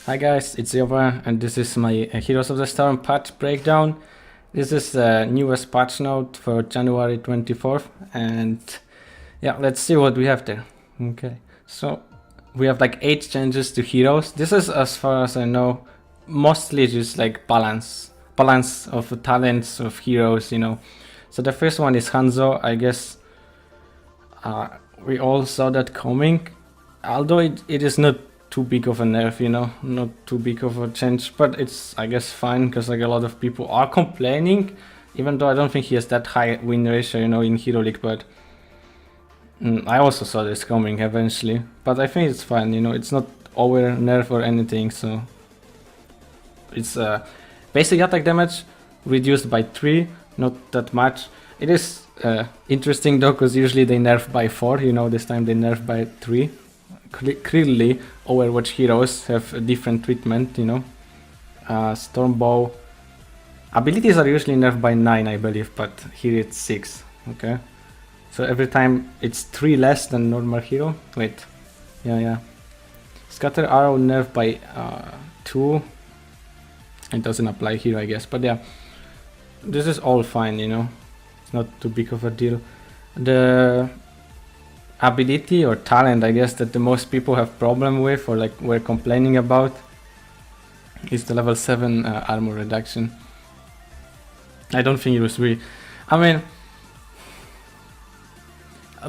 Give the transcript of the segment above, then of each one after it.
Hi guys, it's Jova and this is my Heroes of the Storm patch breakdown. This is the newest patch note for January 24th and yeah, let's see what we have there. Okay, so we have like 8 changes to heroes. This is, as far as I know, mostly just like balance of talents of heroes, you know. So the first one is Hanzo. I guess we all saw that coming, although it is not too big of a nerf, you know, not too big of a change, but it's, I guess, fine because like a lot of people are complaining, even though I don't think he has that high win ratio, you know, in Hero League. But I also saw this coming eventually, but I think it's fine, you know. It's not over nerf or anything, so it's basic attack damage reduced by 3, not that much. It is interesting though, because usually they nerf by 4, you know. This time they nerf by 3. Clearly Overwatch heroes have a different treatment, you know. Stormbow abilities are usually nerfed by 9, I believe, but here it's 6. Okay, so every time it's 3 less than normal hero. Wait, yeah. Scatter arrow nerfed by 2. It doesn't apply here, I guess, but yeah, this is all fine, you know. It's not too big of a deal. The ability or talent, I guess, that the most people have problem with or like were complaining about is the level 7 armor reduction. I don't think it was really, I mean,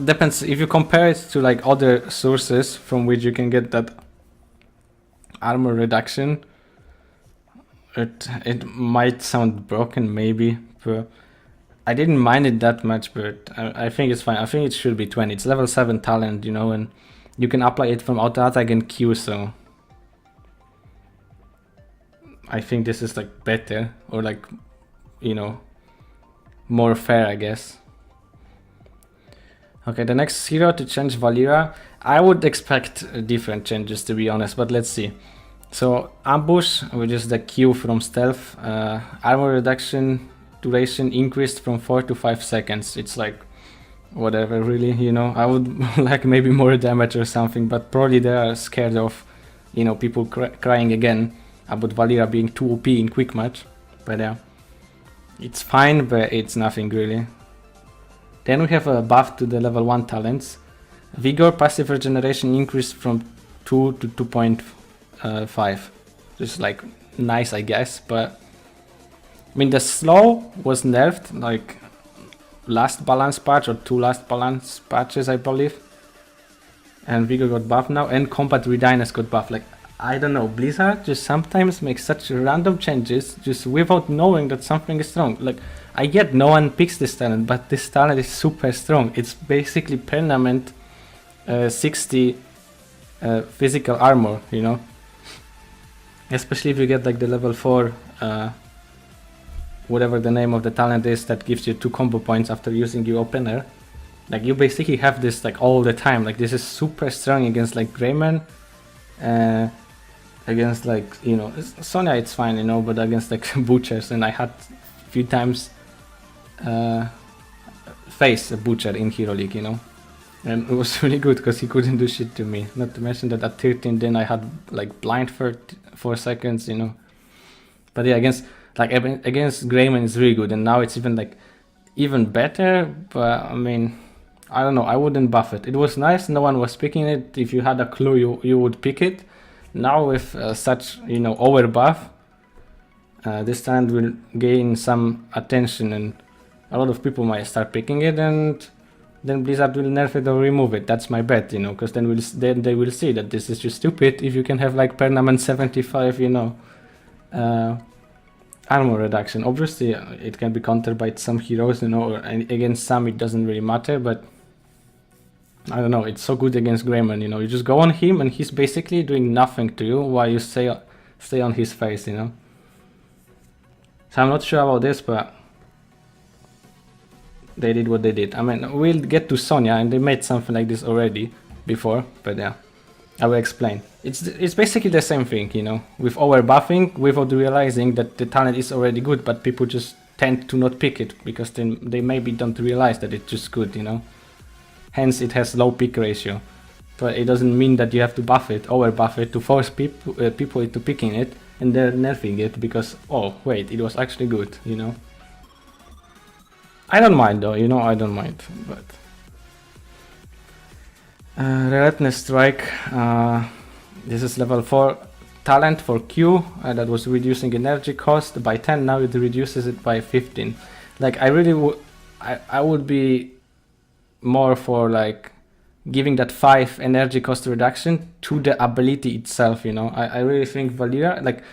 depends if you compare it to like other sources from which you can get that armor reduction. It might sound broken maybe, but I didn't mind it that much, but I think it's fine. I think it should be 20. It's level 7 talent, you know, and you can apply it from auto attack and Q, so I think this is like better, or like, you know, more fair, I guess. Okay, the next hero to change, Valeera. I would expect different changes, to be honest, but let's see. So Ambush, which is the Q from stealth, armor reduction duration increased from 4 to 5 seconds. It's like whatever, really, you know. I would like maybe more damage or something, but probably they are scared of, you know, people crying again about Valeera being too OP in quick match. But yeah, it's fine, but it's nothing really. Then we have a buff to the level 1 talents. Vigor passive regeneration increased from 2 to 2.5. Just like nice, I guess, but I mean, the slow was nerfed like last balance patch or 2 last balance patches, I believe. And Vigor got buffed now, and Combat Readiness got buffed. Like, I don't know, Blizzard just sometimes makes such random changes just without knowing that something is strong. Like, I get no one picks this talent, but this talent is super strong. It's basically permanent 60 physical armor, you know. Especially if you get like the level 4 whatever the name of the talent is that gives you 2 combo points after using your opener. Like, you basically have this like all the time. Like, this is super strong against like Greymane, against like, you know, Sonya it's fine, you know, but against like Butchers, and I had a few times face a Butcher in Hero League, you know, and it was really good because he couldn't do shit to me. Not to mention that at 13 then I had like blind for 4 seconds, you know. But yeah, against Greymane is really good, and now it's even like even better. But I mean, I don't know, I wouldn't buff it. It was nice, no one was picking it. If you had a clue, you would pick it. Now with such, you know, over buff, this talent will gain some attention, and a lot of people might start picking it, and then Blizzard will nerf it or remove it. That's my bet, you know, because then they will see that this is just stupid if you can have like permanent 75, you know, armor reduction. Obviously it can be countered by some heroes, you know, or against some it doesn't really matter, but I don't know, it's so good against Greymane, you know. You just go on him and he's basically doing nothing to you while you stay on his face, you know. So I'm not sure about this, but they did what they did. I mean, we'll get to Sonya, and they made something like this already before, but yeah, I will explain. It's basically the same thing, you know, with overbuffing without realizing that the talent is already good, but people just tend to not pick it because they maybe don't realize that it's just good, you know. Hence it has low pick ratio. but it doesn't mean that you have to buff it, over buff it, to force people into picking it, and they're nerfing it because, oh wait, it was actually good, you know. I don't mind though, you know, I don't mind, but Relentless Strike, this is level 4 talent for Q, that was reducing energy cost by 10, now it reduces it by 15. Like, I really would, I would be more for like giving that 5 energy cost reduction to the ability itself, you know. I really think Valeera, like,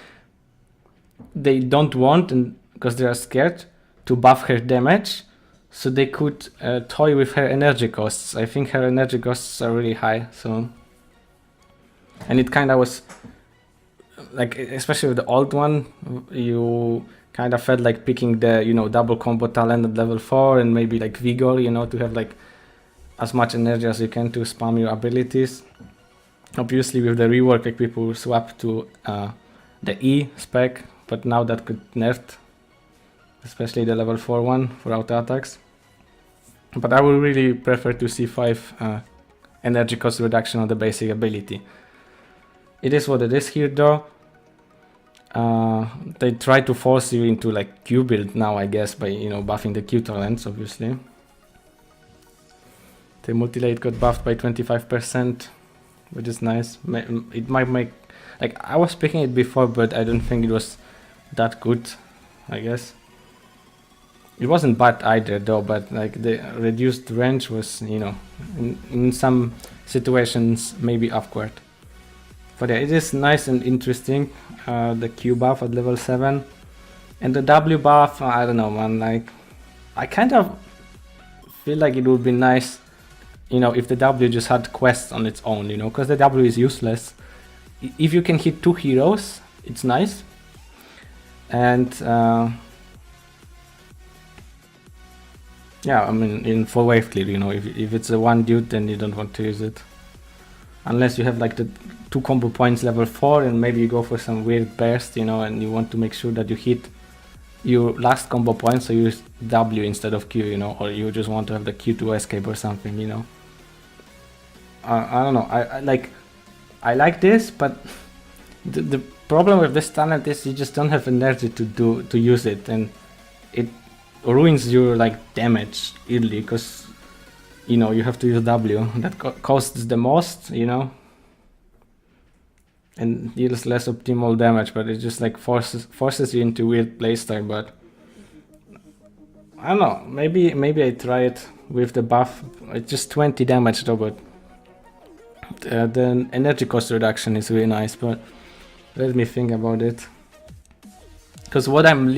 they don't want, and because they are scared, to buff her damage, so they could toy with her energy costs. I think her energy costs are really high, so, and it kind of was like, especially with the old one, you kind of felt like picking the, you know, double combo talent at level 4 and maybe like Vigor, you know, to have like as much energy as you can to spam your abilities. Obviously with the rework, like, people swap to the E spec, but now that could nerfed, especially the level 4 one for auto attacks. But I would really prefer to see 5 energy cost reduction on the basic ability. It is what it is here though. They try to force you into like Q build now, I guess, by, you know, buffing the Q talents, obviously. The multi-late got buffed by 25%, which is nice. It might make, like, I was picking it before, but I don't think it was that good, I guess. It wasn't bad either though, but like the reduced range was, you know, in some situations maybe awkward. But yeah, it is nice and interesting, the Q buff at level 7. And the W buff, I don't know, man, like, I kind of feel like it would be nice, you know, if the W just had quests on its own, you know, because the W is useless. If you can hit 2 heroes, it's nice. And yeah, I mean, in full wave clear, you know, if it's a one dude, then you don't want to use it. Unless you have like the 2 combo points level 4 and maybe you go for some weird burst, you know, and you want to make sure that you hit your last combo point, so you use W instead of Q, you know, or you just want to have the Q to escape or something, you know. I don't know, I like this, but the problem with this talent is you just don't have energy to use it, and it ruins your like damage early, because, you know, you have to use W that costs the most, you know, and deals less optimal damage, but it just like forces you into weird playstyle. But I don't know, maybe I try it with the buff. It's just 20 damage though, but the energy cost reduction is really nice. But let me think about it, because what I'm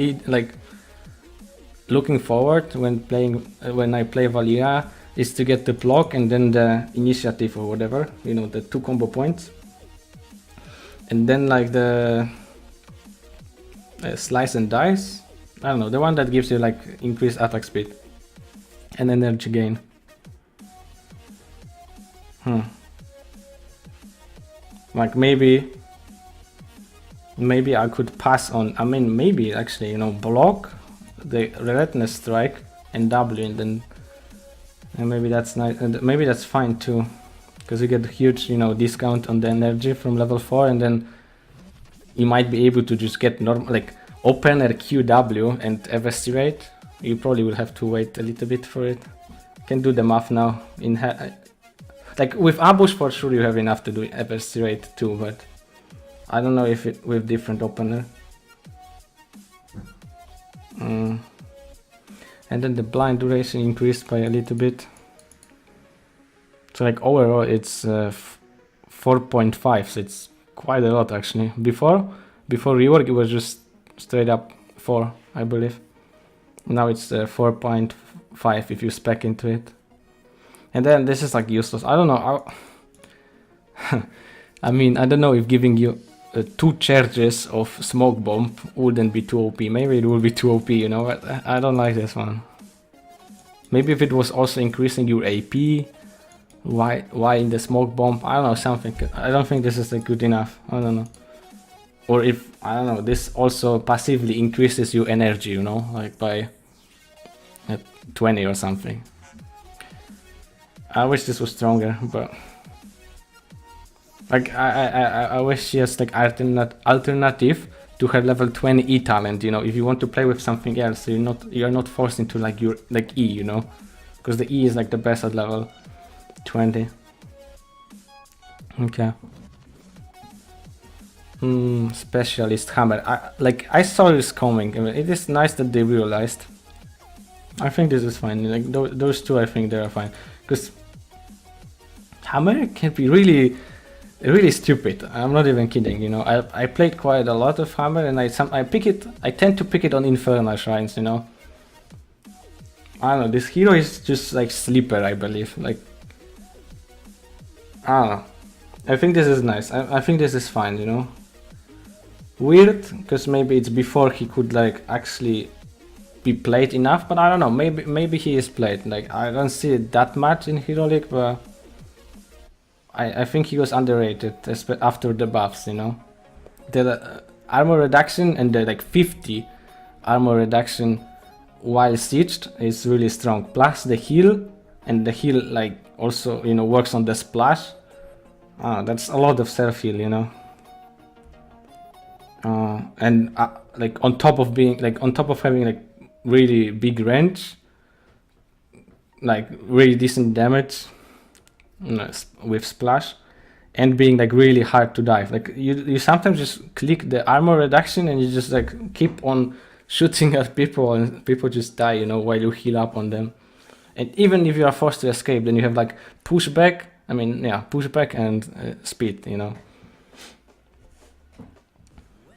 looking forward when I play Valeera is to get the block and then the initiative or whatever, you know, the 2 combo points, and then like the slice and dice, I don't know, the one that gives you like increased attack speed and energy gain. Like maybe I could pass on, I mean, maybe actually, you know, block the Relentless Strike and W, and then maybe that's nice, and maybe that's fine too, because you get a huge, you know, discount on the energy from level 4, and then you might be able to just get normal, like, open a QW and eviscerate. You probably will have to wait a little bit for it. Can do the math now. Like with Ambush for sure you have enough to do eviscerate too, but I don't know if it with different opener. And then the blind duration increased by a little bit. So like overall it's 4.5, so it's quite a lot actually. Before rework it was just straight up 4, I believe. Now it's 4.5 if you spec into it. And then this is like useless. I don't know. I mean, I don't know if giving you 2 charges of smoke bomb wouldn't be too OP. Maybe it would be too OP, you know, but I don't like this one. Maybe if it was also increasing your AP, why in the smoke bomb? I don't know, something. I don't think this is like good enough. I don't know. Or if, I don't know, this also passively increases your energy, you know, like by 20 or something. I wish this was stronger, but Like I wish she has like alternative to her level 20 E talent. You know, if you want to play with something else, you're not forced into like your like E. You know, because the E is like the best at level 20. Okay. Specialist hammer. I saw this coming. I mean, it is nice that they realized. I think this is fine. Like those two, I think they are fine. Because hammer can be really stupid. I'm not even kidding. You know, I played quite a lot of hammer, and I tend to pick it on infernal shrines. You know. I don't know. This hero is just like sleeper, I believe. Like I don't know. I think this is nice. I think this is fine. You know. Weird, because maybe it's before he could like actually be played enough, but I don't know. Maybe he is played. Like I don't see it that much in Hero League, but I think he was underrated after the buffs. You know, the armor reduction and the like 50 armor reduction while sieged is really strong. Plus the heal, and the heal like also works on the splash. That's a lot of self heal. You know. And like on top of having like really big range, like really decent damage with splash, and being like really hard to dive. Like you sometimes just click the armor reduction and you just like keep on shooting at people and people just die, while you heal up on them. And even if you are forced to escape, then you have like pushback. I mean, yeah, pushback and speed,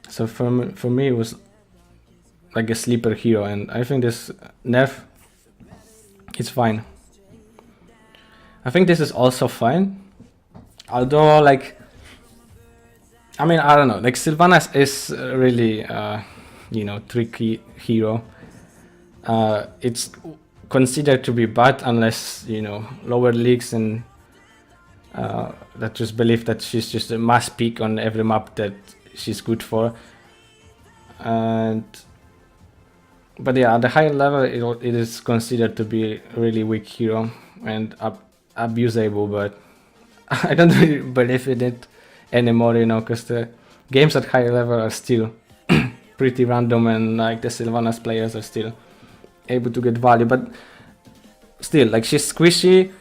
So for me, it was like a sleeper hero, and I think this nerf is fine. I think this is also fine, although like, I mean, I don't know, like Sylvanas is really, tricky hero. It's considered to be bad unless, lower leagues and that just believe that she's just a must pick on every map that she's good for. But yeah, at the higher level, it is considered to be a really weak hero and abusable, but I don't really believe in it anymore, because the games at higher level are still pretty random, and like the Sylvanas players are still able to get value, but still, like, she's squishy,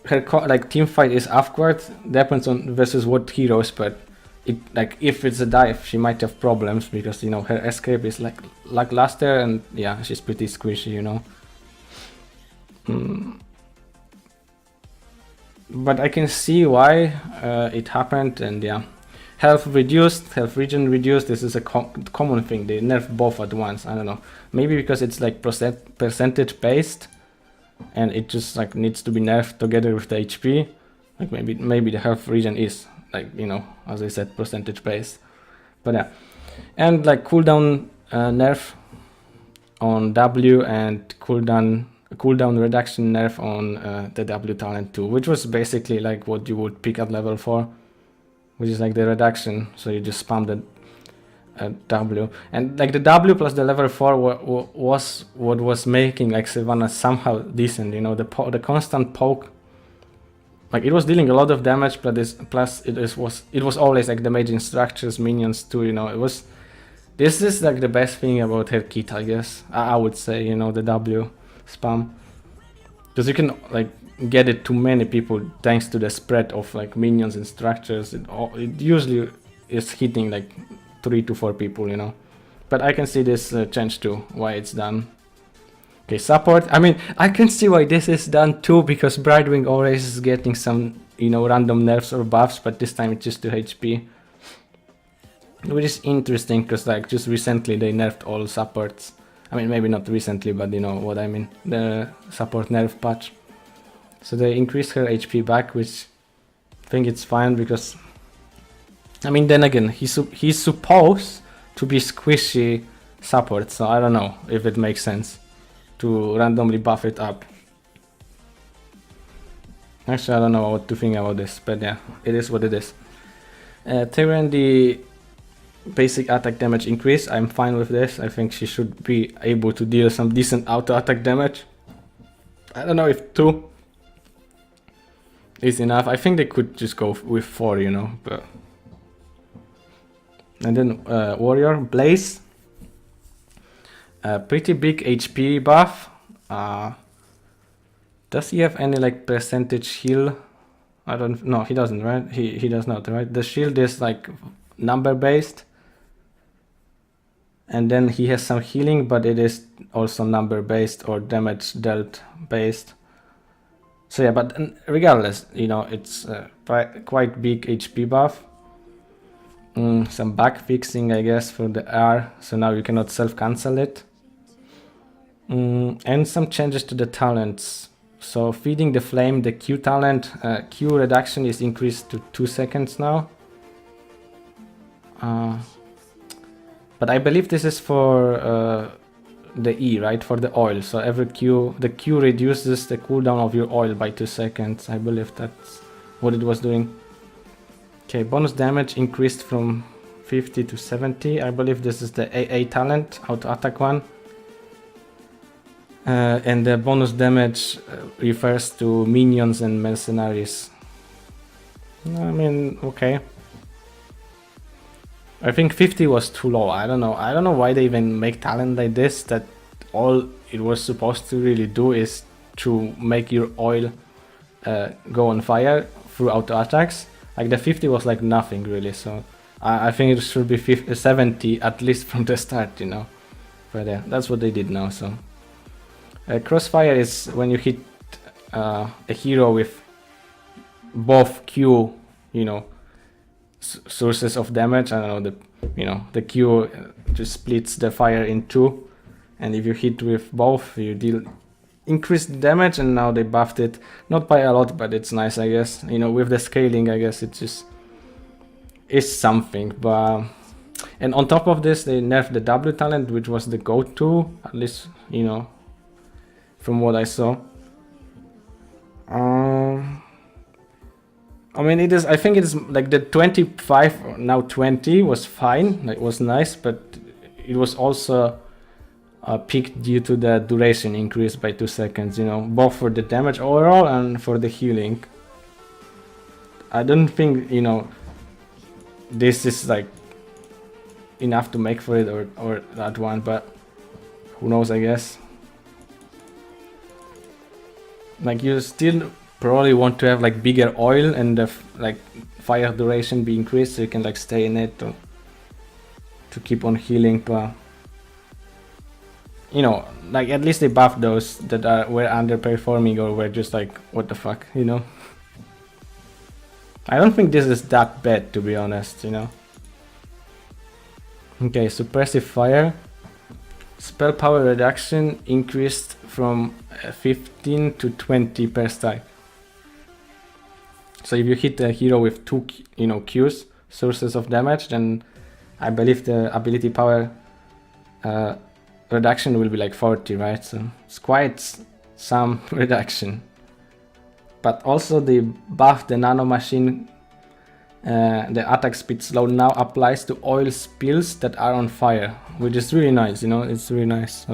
her team fight is awkward, depends on versus what heroes, but if it's a dive, she might have problems because her escape is like lackluster, and yeah, she's pretty squishy, But I can see why it happened, and yeah, health reduced, health regen reduced. This is a common thing. They nerf both at once. I don't know, maybe because it's like percentage based, and it just like needs to be nerfed together with the HP. Like maybe the health regen is like, as I said, percentage based. But yeah, and like cooldown nerf on W, and cooldown reduction nerf on the W talent too, which was basically like what you would pick at level 4, which is like the reduction, so you just spam the W, and like the W plus the level 4 was what was making like Sylvanas somehow decent, the constant poke. Like, it was dealing a lot of damage, but it was always like damaging structures, minions too, this is like the best thing about her kit, I guess. I would say, the W spam, because you can like get it to many people thanks to the spread of like minions and structures. It usually is hitting like 3 to 4 people, but I can see this change too, why it's done. Okay, support. I mean, I can see why this is done too, because Brightwing always is getting some, random nerfs or buffs, but this time it's just to HP. Which is interesting, because like just recently they nerfed all supports. I mean, maybe not recently, but you know what I mean. The support nerf patch. So they increased her HP back, which I think it's fine, because I mean, then again, he's supposed to be squishy support, so I don't know if it makes sense to randomly buff it up. Actually, I don't know what to think about this, but yeah, it is what it is. Tyrion, the basic attack damage increase, I'm fine with this. I think she should be able to deal some decent auto attack damage. I don't know if 2 is enough. I think they could just go with 4, you know. But and then Warrior Blaze, pretty big HP buff. Does he have any like percentage heal? I don't know. He doesn't, right? He does not, right? The shield is like number based, and then he has some healing, but it is also number based or damage dealt based. So yeah, but regardless, you know, it's quite big HP buff. Some bug fixing, I guess, for the R, so now you cannot self-cancel it. And some changes to the talents. So feeding the flame, the Q talent, Q reduction is increased to 2 seconds now. But I believe this is for the E, right? For the oil. So every Q, the Q reduces the cooldown of your oil by 2 seconds. I believe that's what it was doing. Okay, bonus damage increased from 50 to 70. I believe this is the AA talent, auto attack one. And the bonus damage refers to minions and mercenaries. I mean, okay. I think 50 was too low. I don't know why they even make talent like this, that all it was supposed to really do is to make your oil go on fire through auto attacks. Like the 50 was like nothing really, so I think it should be 70 at least from the start, you know. But yeah, that's what they did now. So crossfire is when you hit a hero with both Q, you know, sources of damage. I don't know, the Q just splits the fire in 2, and if you hit with both, you deal increased damage. And now they buffed it, not by a lot, but it's nice, I guess. You know, with the scaling, I guess it just is something. But and on top of this, they nerfed the W talent, which was the go-to, at least, you know, from what I saw. I mean, it is. I think it is like the 25 now 20 was fine. It was nice, but it was also peaked due to the duration increase by 2 seconds. You know, both for the damage overall and for the healing. I don't think, you know, this is like enough to make for it, or that one, but who knows, I guess. Like, you still probably want to have like bigger oil and the like fire duration be increased, so you can like stay in it to keep on healing. But you know, like at least they buffed those that were underperforming or were just like, what the fuck, you know. I don't think this is that bad, to be honest, you know. Okay, suppressive fire. Spell power reduction increased from 15 to 20 per strike. So if you hit a hero with 2, you know, Qs, sources of damage, then I believe the ability power reduction will be like 40, right? So it's quite some reduction. But also they buffed the nano machine. The attack speed slow now applies to oil spills that are on fire, which is really nice, you know. It's really nice.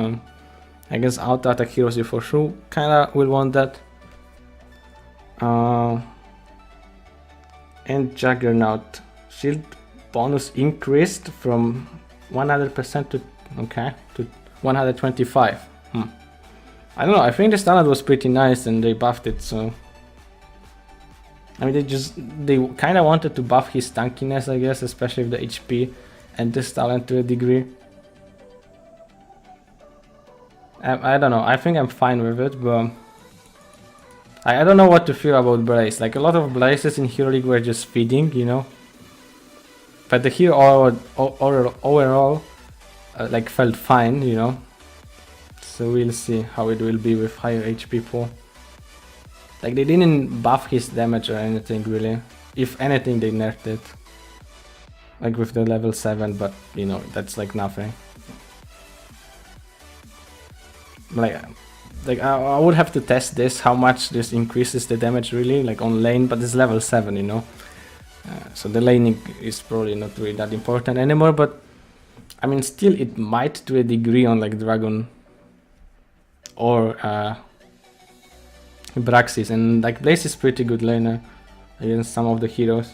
I guess auto attack heroes, you for sure kinda will want that. And Juggernaut shield bonus increased from 100% to 125. I don't know, I think the standard was pretty nice and they buffed it, so I mean, they kind of wanted to buff his tankiness, I guess, especially with the HP and this talent to a degree. I don't know, I think I'm fine with it, but I don't know what to feel about Blaze. Like, a lot of Blazes in Hero League were just feeding, you know. But the hero overall like felt fine, you know. So we'll see how it will be with higher HP pool. Like, they didn't buff his damage or anything really. If anything, they nerfed it. Like with the level 7, but you know, that's like nothing. Like I would have to test this, how much this increases the damage really, like on lane, but it's level 7, you know. So the laning is probably not really that important anymore, but I mean, still it might to a degree on like Dragon or Braxis, and like Blaze is pretty good laner against some of the heroes.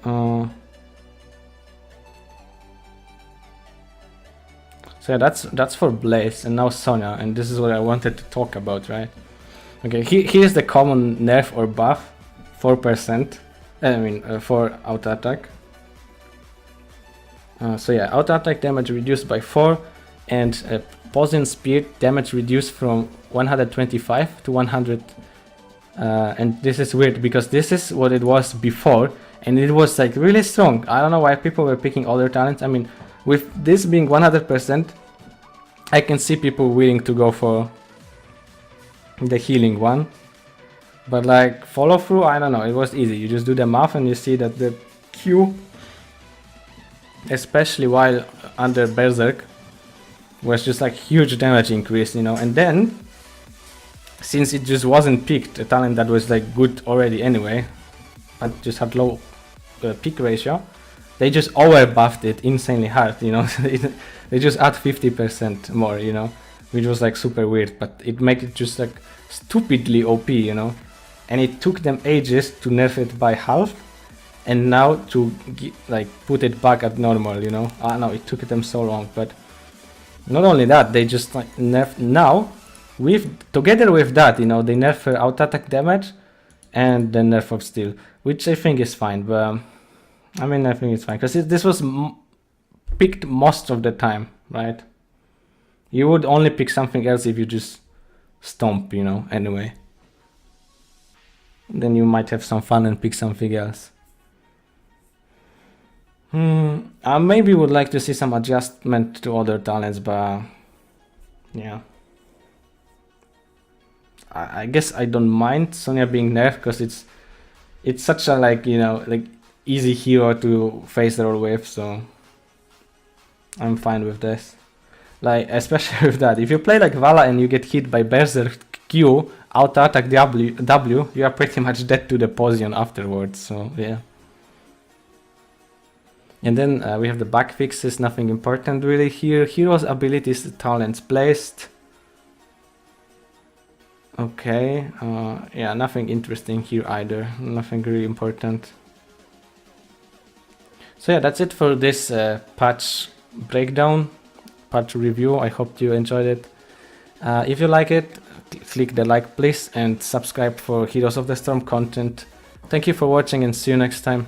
So yeah, that's for Blaze, and now Sonya, and this is what I wanted to talk about, right? Okay, here's the common nerf or buff, 4%. I mean, for auto attack. So yeah, auto attack damage reduced by 4, and Poison Spear damage reduced from 125 to 100. And this is weird because this is what it was before, and it was like really strong. I don't know why people were picking other talents. I mean, with this being 100%, I can see people willing to go for the healing one. But like follow through, I don't know, it was easy. You just do the math and you see that the Q, especially while under Berserk, was just like huge damage increase, you know. And then, since it just wasn't picked, a talent that was like good already anyway, but just had low peak ratio, they just over buffed it insanely hard, you know. They just add 50% more, you know, which was like super weird, but it made it just like stupidly OP, you know. And it took them ages to nerf it by half, and now to like put it back at normal, you know. I know it took them so long, but not only that, they just like nerf now. Together with that, you know, they nerf auto attack damage and the nerf of steel, which I think is fine. But I mean, I think it's fine because this was picked most of the time, right? You would only pick something else if you just stomp, you know. Anyway, then you might have some fun and pick something else. I maybe would like to see some adjustment to other talents, but yeah. I guess I don't mind Sonya being nerfed because it's such a like, you know, like easy hero to face roll with, so I'm fine with this. Like especially with that, if you play like Vala and you get hit by Berserk Q, auto attack W, you are pretty much dead to the poison afterwards. So yeah. And then we have the bug fixes, nothing important really here. Heroes, abilities, talents placed. Okay, yeah, nothing interesting here either, nothing really important. So yeah, that's it for this patch breakdown, patch review. I hope you enjoyed it. If you like it, click the like please and subscribe for Heroes of the Storm content. Thank you for watching and see you next time.